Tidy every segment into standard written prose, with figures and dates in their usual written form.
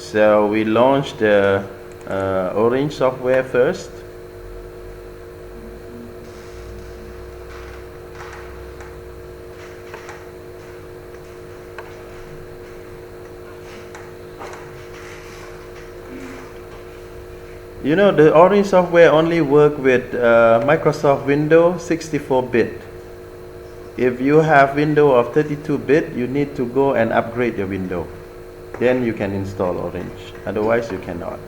So we launched the Orange software first. You know, the Orange software only work with Microsoft Windows 64-bit. If you have Windows of 32-bit, you need to go and upgrade your window. Then you can install Orange. Otherwise, you cannot.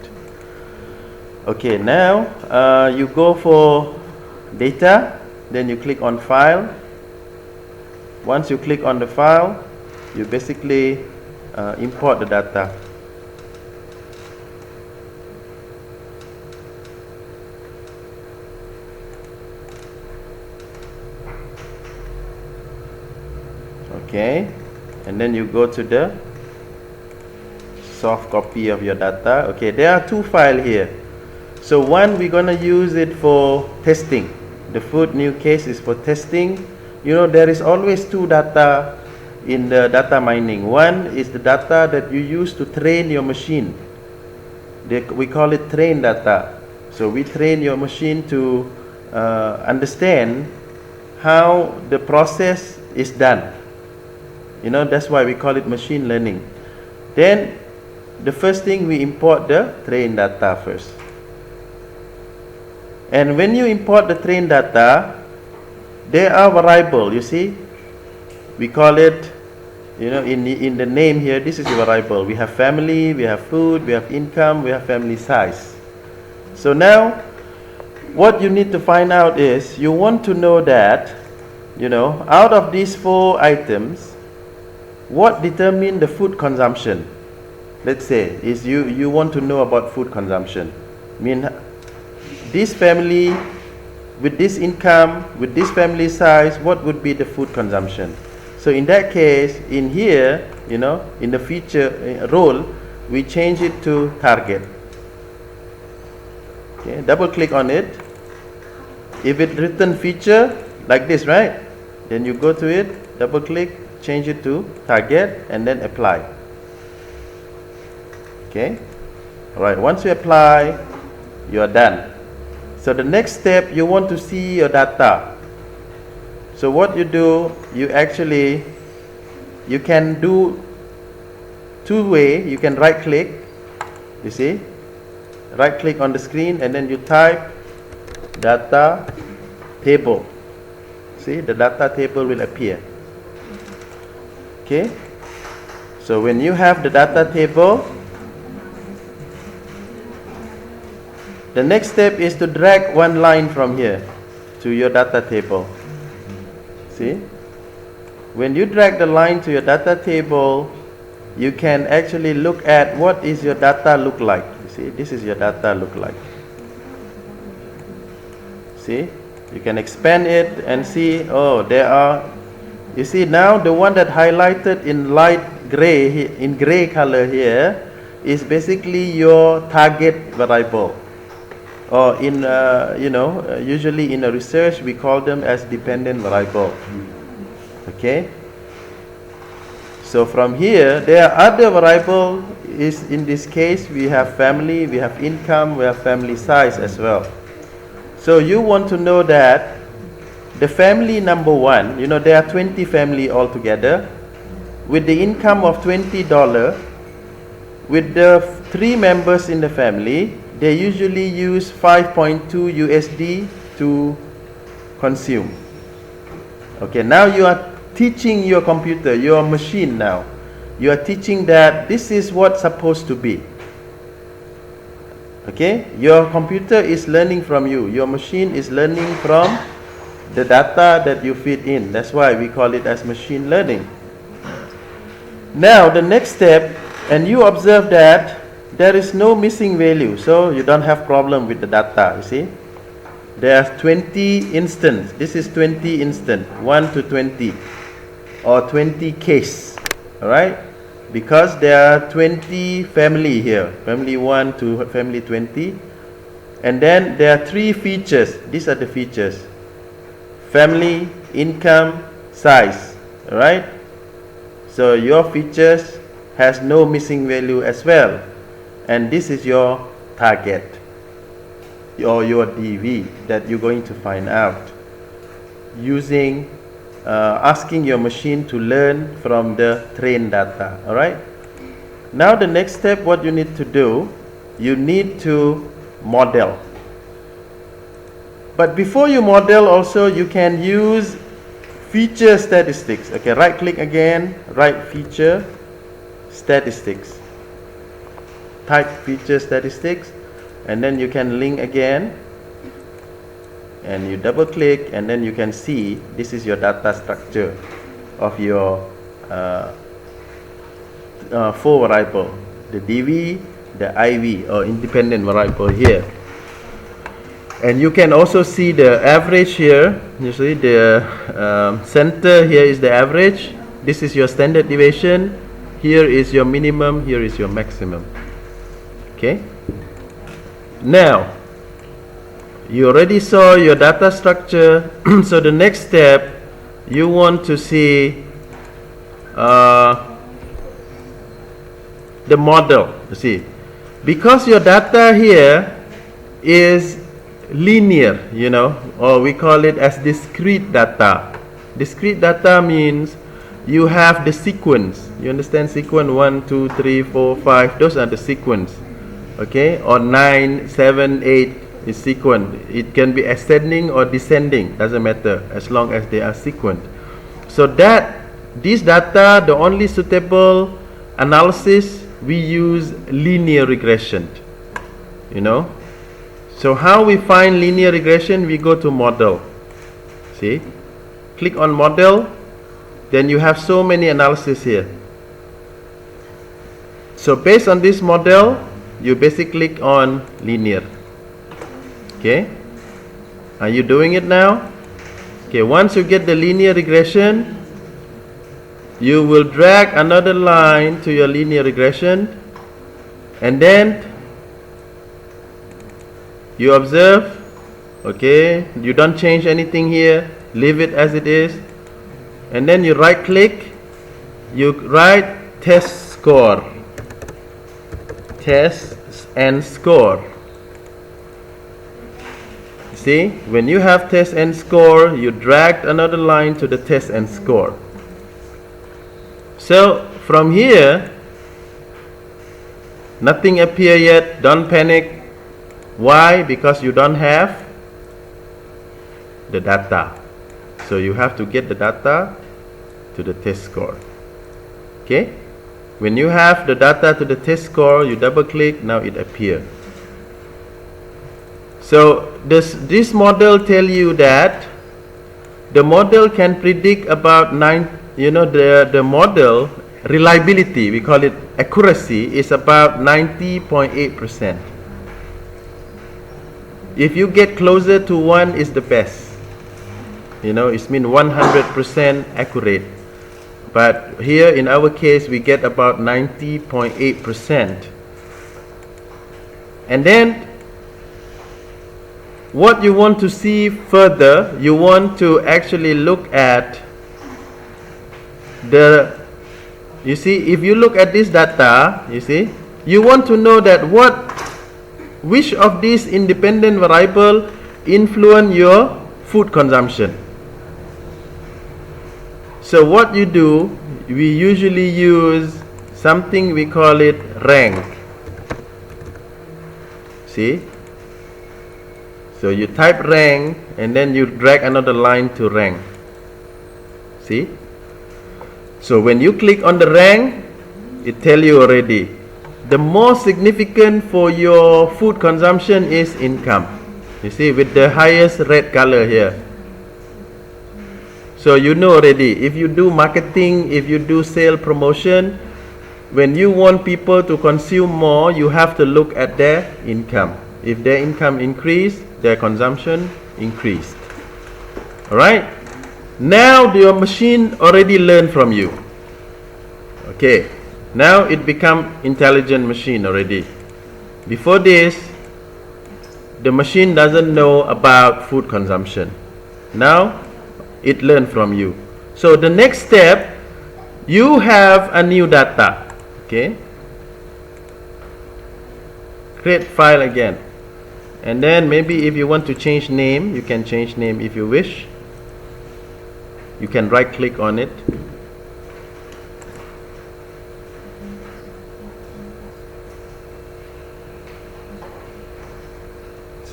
Okay, now you go for data. Then you click on File. Once you click on the file, you basically import the data. Okay, and then you go to the soft copy of your data. Okay, there are two files here. So one, we're gonna use it for testing. The food new case is for testing. You know, there is always two data in the data mining. One is the data that you use to train your machine. We call it train data. So we train your machine to understand how the process is done. You know, that's why we call it machine learning. Then the first thing, we import the train data first. And when you import the train data, there are variables, you see. We call it, you know, in the name here, this is the variable. We have family, we have food, we have income, we have family size. So now, what you need to find out is, you want to know that, you know, out of these 4 items, what determine the food consumption? Let's say is you want to know about food consumption. I mean, this family with this income, with this family size, what would be the food consumption? So in that case, in here, you know, in the feature role, we change it to target. Okay, double click on it. If it written feature like this, right? Then you go to it, double click, change it to target, and then apply. Okay, all right, once you apply, you are done. So the next step, you want to see your data. So what you do, you can do 2 ways. You can right click, you see, right click on the screen, and then you type data table. See, the data table will appear. Okay, so when you have the data table, the next step is to drag one line from here to your data table. See, when you drag the line to your data table, you can actually look at what is your data look like. You see, this is your data look like. See, you can expand it and see, oh, there are, you see now the one that highlighted in light gray, in gray color here, is basically your target variable. Or in, you know, usually in a research we call them as dependent variable. Okay. So from here, there are other variables. Is in this case we have family, we have income, we have family size as well. So you want to know that the family number 1, you know, there are 20 family altogether, with the income of $20, with the 3 members in the family, they usually use 5.2 USD to consume. Okay, now you are teaching your computer, your machine now. You are teaching that this is what's supposed to be. Okay, your computer is learning from you. Your machine is learning from the data that you feed in. That's why we call it as machine learning. Now the next step, and you observe that there is no missing value, so you don't have problem with the data. You see, there's 20 instance. This is 20 instant, 1 to 20, or 20 case. All right, because there are 20 family here, family 1 to family 20, and then there are 3 features. These are the features: family, income, size. All right, so your features has no missing value as well. and this is your target or your DV that you're going to find out using asking your machine to learn from the trained data. All right. Now the next step, what you need to do, you need to model. But before you model, also you can use feature statistics. Okay, right click again, write feature statistics, type feature statistics, and then you can link again, and you double click, and then you can see this is your data structure of your 4 variable, the DV, the IV or independent variable here. And you can also see the average here. You see the center here is the average. This is your standard deviation. Here is your minimum. Here is your maximum. Okay. Now, you already saw your data structure. So the next step, you want to see the model. You see, because your data here is linear, you know, or we call it as discrete data. Discrete data means you have the sequence. You understand sequence 1, 2, 3, 4, 5. Those are the sequence. Okay, or 9, 7, 8 is sequence. It can be ascending or descending. Doesn't matter as long as they are sequence. So that this data, the only suitable analysis, we use linear regression. You know. So how we find linear regression? We go to model. See, click on model, then you have so many analysis here. So based on this model, you basically click on linear. Okay, are you doing it now? Okay, once you get the linear regression, you will drag another line to your linear regression, and then you observe. Okay, you don't change anything here, leave it as it is, and then you right click, you write test score, test and score. See, when you have test and score, you drag another line to the test and score. So from here, nothing appear yet. Don't panic. Why? Because you don't have the data. So you have to get the data to the test score. Okay, when you have the data to the test score, you double click, now it appears. So this model tell you that the model can predict about 9, you know, the model reliability, we call it accuracy, is about 90.8%. If you get closer to 1 is the best. You know, it means 100% accurate. But here in our case, we get about 90.8%. And then, what you want to see further, you want to actually look at the, you see, if you look at this data, you see, you want to know that which of these independent variable influence your food consumption. So what you do, we usually use something, we call it rank. See? So you type rank and then you drag another line to rank. See? So when you click on the rank, it tells you already the most significant for your food consumption is income. You see, with the highest red color here. So you know already, if you do marketing, if you do sale promotion, when you want people to consume more, you have to look at their income. If their income increase, their consumption increased. Alright? Now your machine already learned from you. Okay. Now it become intelligent machine already. Before this, the machine doesn't know about food consumption. Now it learned from you. So the next step, you have a new data. Okay. create file again. And then maybe if you want to change name, you can change name if you wish. You can right click on it.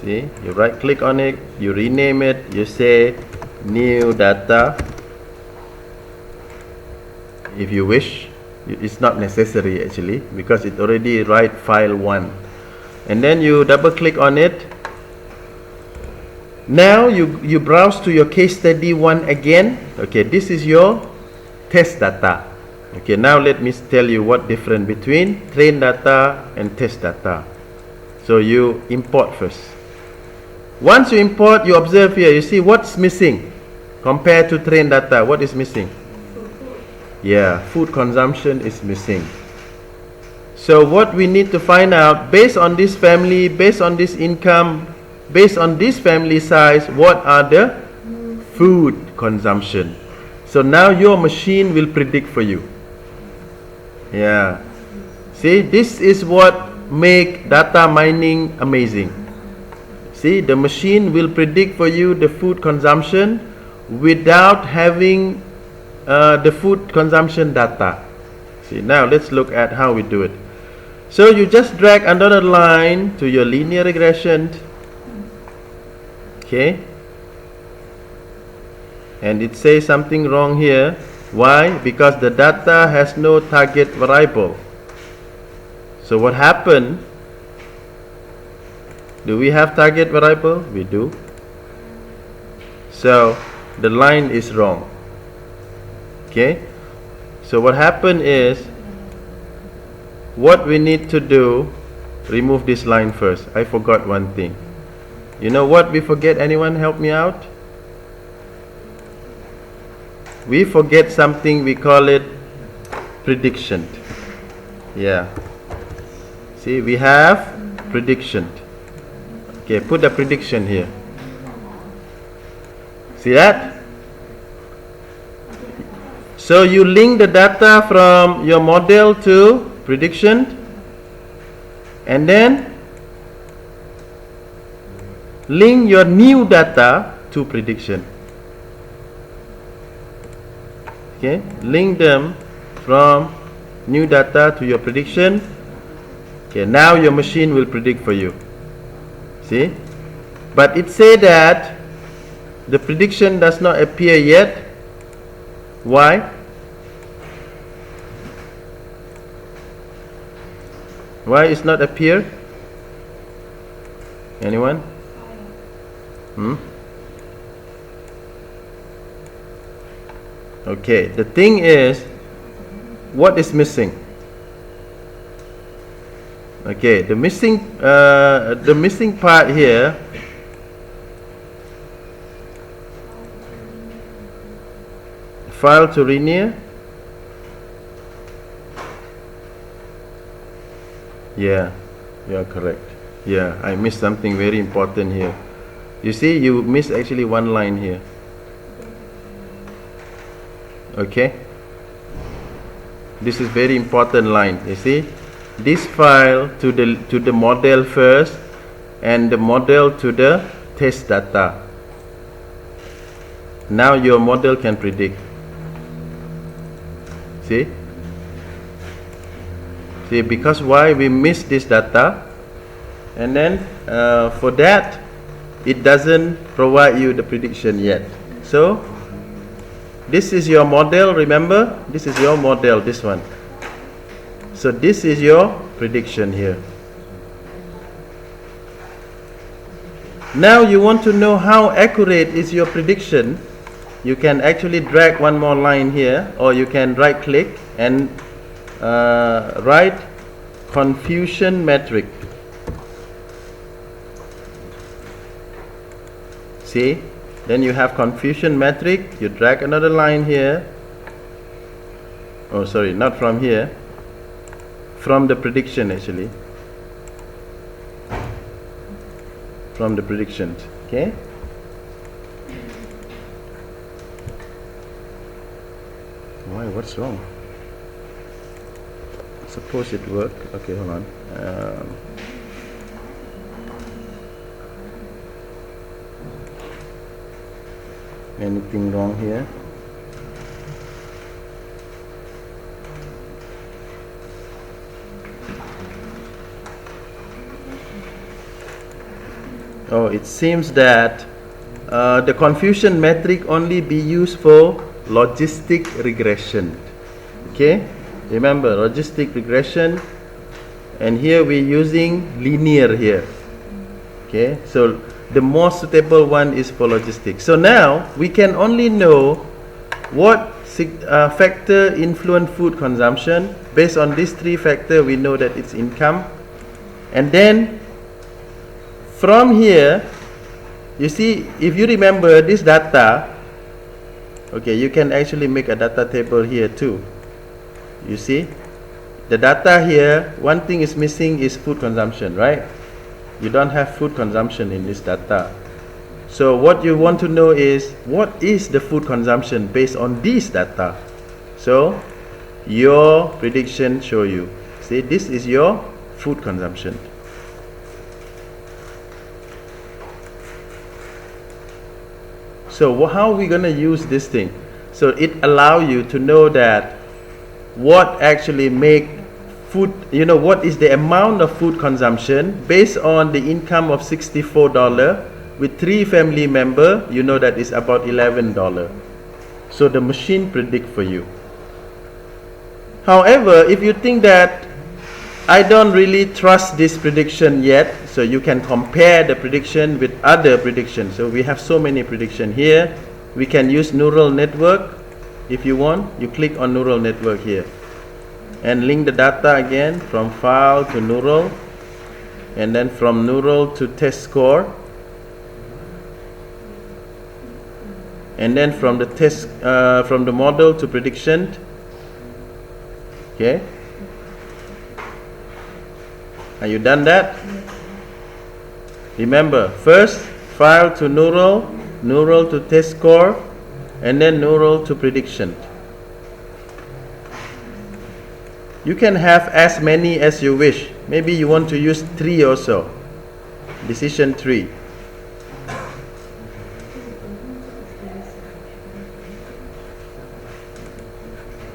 See, you right click on it, you rename it, you say new data if you wish. It's not necessary actually, because it already write file 1. And then you double click on it. Now you browse to your case study 1 again. Okay, this is your test data. Okay, now let me tell you what difference between train data and test data. So you import first. Once you import, you observe here, you see what's missing compared to train data. What is missing? Yeah, food consumption is missing. So what we need to find out, based on this family, based on this income, based on this family size, what are the food consumption? So now your machine will predict for you. Yeah. See, this is what make data mining amazing. See, the machine will predict for you the food consumption without having the food consumption data. See, now let's look at how we do it. So you just drag another line to your linear regression. Okay. And it says something wrong here. Why? Because the data has no target variable. So what happened? Do we have target variable? We do. So the line is wrong. Okay. So what happened is, what we need to do, remove this line first. I forgot one thing. You know what we forget? Anyone help me out? We forget something, we call it prediction. Yeah. See, we have prediction. Okay, put the prediction here. See that? So you link the data from your model to prediction, and then link your new data to prediction. Okay, link them from new data to your prediction. Okay, now your machine will predict for you. See, but it said that the prediction does not appear yet. Why? Why it's not appear? Anyone? Okay, the thing is, what is missing? Okay, the missing part here, file to linear. Yeah, you are correct. Yeah, I missed something very important here. You see, you missed actually one line here. Okay, this is very important line. You see, this file to the model first, and the model to the test data. Now your model can predict. See, because why we miss this data, and then for that it doesn't provide you the prediction yet. So this is your model, remember, this is your model, this one. So this is your prediction here. Now you want to know how accurate is your prediction. You can actually drag one more line here, or you can right click and write confusion metric. See, then you have confusion metric. You drag another line here. Oh, sorry, not from here, from the prediction actually, from the predictions. Okay. Why? What's wrong? Suppose it worked. Okay, hold on. anything wrong here. Oh, it seems that the confusion metric only be used for logistic regression. Okay, remember logistic regression, and here we're using linear here. Okay, so the most suitable one is for logistics. So now we can only know what factor influence food consumption. Based on these three factors, we know that it's income. And then from here, you see, if you remember this data, okay, you can actually make a data table here too. You see, the data here, one thing is missing is food consumption, right? You don't have food consumption in this data. So what you want to know is, what is the food consumption based on this data? So your prediction show you. See, this is your food consumption. So how are we going to use this thing? So it allow you to know that what actually make food, you know, what is the amount of food consumption based on the income of $64 with 3 family member, you know that is about $11. So the machine predict for you. However, if you think that I don't really trust this prediction yet, so you can compare the prediction with other predictions. So we have so many predictions here. We can use neural network. If you want, you click on neural network here and link the data again from file to neural, and then from neural to test score, and then from the test from the model to prediction. Okay, are you done that? Remember, first file to neural, neural to test score, and then neural to prediction. You can have as many as you wish. Maybe you want to use 3 or so. Decision tree.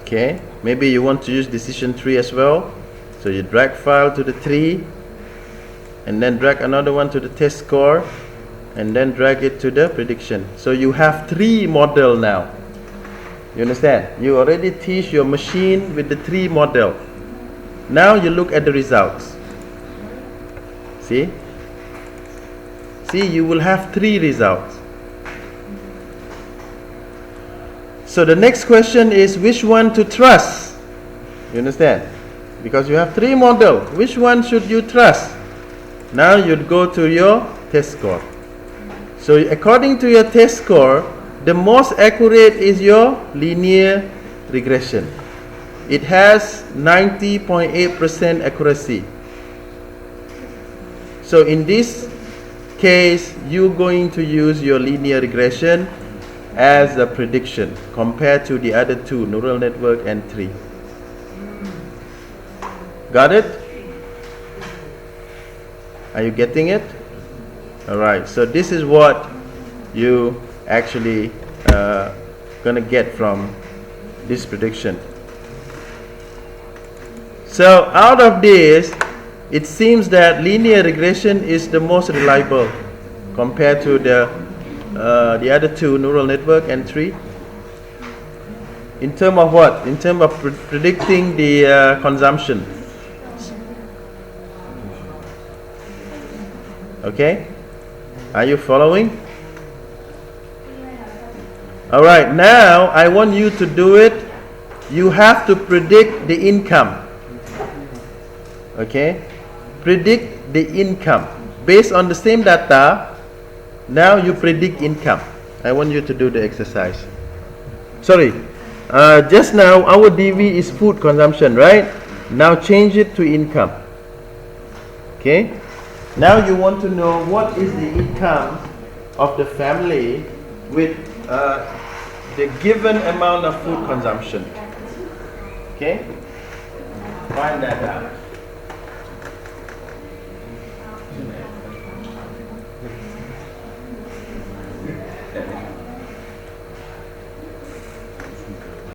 Okay, maybe you want to use decision tree as well. So you drag file to the tree, and then drag another one to the test score, and then drag it to the prediction. So you have 3 model now. You understand? You already teach your machine with the 3 model. Now you look at the results. See? See, you will have 3 results. So the next question is which one to trust? You understand? Because you have 3 model. Which one should you trust? Now you'd go to your test score. So according to your test score, the most accurate is your linear regression. It has 90.8% accuracy. So in this case, you're going to use your linear regression as a prediction compared to the other 2, neural network and 3. Got it? Are you getting it? Alright, so this is what you actually gonna get from this prediction. So out of this, it seems that linear regression is the most reliable compared to the other 2, neural network and 3. In terms of what? In terms of predicting the consumption. Okay? Are you following? Alright, now I want you to do it. You have to predict the income. Okay? Predict the income. Based on the same data, now you predict income. I want you to do the exercise. Sorry, just now our DV is food consumption, right? Now change it to income. Okay? Now you want to know what is the income of the family with the given amount of food consumption. Okay? Find that out.